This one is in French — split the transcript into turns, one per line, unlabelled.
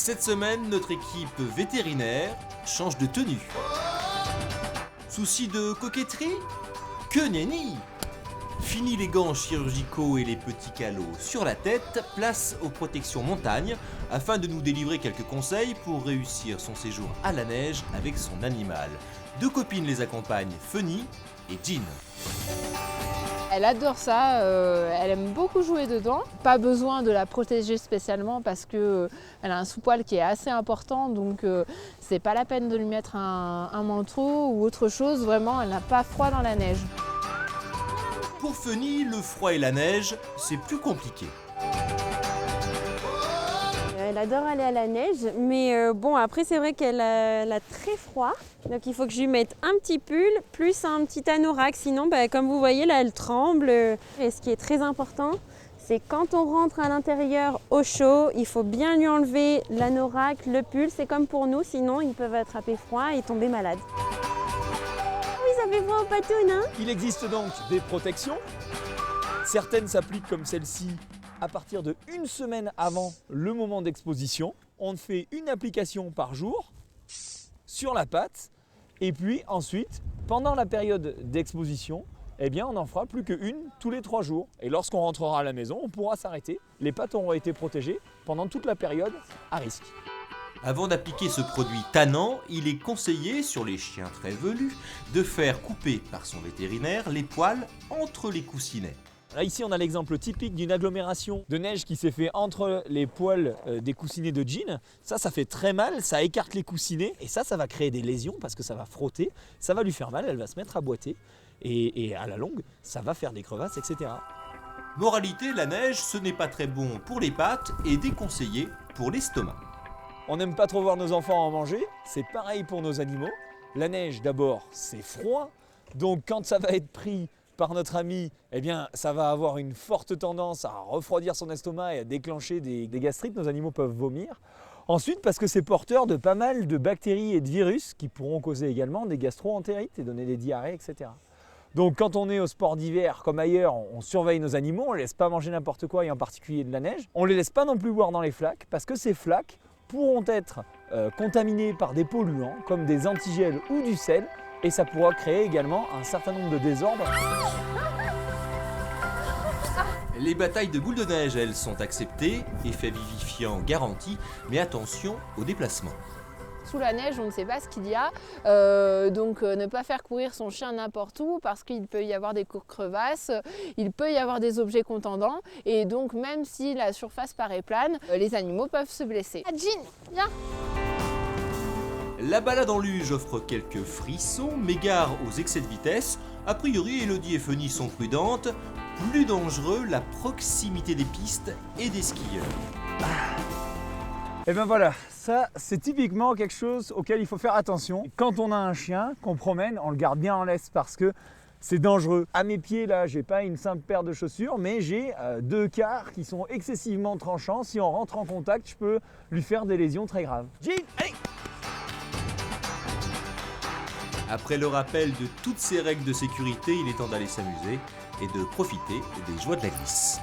Cette semaine, notre équipe vétérinaire change de tenue. Souci de coquetterie? Que nenni! Fini les gants chirurgicaux et les petits calots sur la tête, place aux protections montagne afin de nous délivrer quelques conseils pour réussir son séjour à la neige avec son animal. Deux copines les accompagnent, Funny et Jean.
Elle adore ça, elle aime beaucoup jouer dedans. Pas besoin de la protéger spécialement parce qu'elle a un sous-poil qui est assez important, donc c'est pas la peine de lui mettre un manteau ou autre chose. Vraiment, elle n'a pas froid dans la neige.
Pour Funny, le froid et la neige, c'est plus compliqué.
Elle adore aller à la neige, mais bon, après c'est vrai qu'elle a très froid. Donc il faut que je lui mette un petit pull plus un petit anorak, sinon comme vous voyez là elle tremble. Et ce qui est très important, c'est quand on rentre à l'intérieur au chaud, il faut bien lui enlever l'anorak, le pull, c'est comme pour nous, sinon ils peuvent attraper froid et tomber malades. Oui, ça fait froid aux patounes, hein.
Il existe donc des protections. Certaines s'appliquent comme celle-ci à partir de 1 semaine avant le moment d'exposition. On fait une application par jour sur la patte et puis ensuite, pendant la période d'exposition, eh bien, on n'en fera plus qu'une tous les 3 jours. Et lorsqu'on rentrera à la maison, on pourra s'arrêter. Les pattes auront été protégées pendant toute la période à risque.
Avant d'appliquer ce produit tannant, il est conseillé, sur les chiens très velus, de faire couper par son vétérinaire les poils entre les coussinets.
Là, ici, on a l'exemple typique d'une agglomération de neige qui s'est fait entre les poils des coussinets de Jean. Ça fait très mal, ça écarte les coussinets et ça va créer des lésions parce que ça va frotter, ça va lui faire mal, elle va se mettre à boiter et à la longue, ça va faire des crevasses, etc.
Moralité, la neige, ce n'est pas très bon pour les pattes et déconseillé pour l'estomac.
On n'aime pas trop voir nos enfants en manger, c'est pareil pour nos animaux. La neige, d'abord, c'est froid, donc quand ça va être pris par notre ami, eh bien, ça va avoir une forte tendance à refroidir son estomac et à déclencher des gastrites. Nos animaux peuvent vomir. Ensuite, parce que c'est porteur de pas mal de bactéries et de virus qui pourront causer également des gastro-entérites et donner des diarrhées, etc. Donc quand on est au sport d'hiver comme ailleurs, on surveille nos animaux, on ne les laisse pas manger n'importe quoi et en particulier de la neige. On ne les laisse pas non plus boire dans les flaques parce que ces flaques pourront être contaminées par des polluants comme des antigels ou du sel. Et ça pourra créer également un certain nombre de désordres.
Les batailles de boules de neige, elles, sont acceptées, effet vivifiant garanti, mais attention au déplacement.
Sous la neige, on ne sait pas ce qu'il y a, donc ne pas faire courir son chien n'importe où parce qu'il peut y avoir des crevasses, il peut y avoir des objets contendants et donc même si la surface paraît plane, les animaux peuvent se blesser. Ah, Jean, viens!
La balade en luge offre quelques frissons, mais gare aux excès de vitesse. A priori, Elodie et Funny sont prudentes. Plus dangereux, la proximité des pistes et des skieurs.
Et bien voilà, ça c'est typiquement quelque chose auquel il faut faire attention. Quand on a un chien qu'on promène, on le garde bien en laisse parce que c'est dangereux. À mes pieds là, j'ai pas une simple paire de chaussures, mais j'ai 2 quarts qui sont excessivement tranchants. Si on rentre en contact, je peux lui faire des lésions très graves. Jean, allez!
Après le rappel de toutes ces règles de sécurité, il est temps d'aller s'amuser et de profiter des joies de la glisse.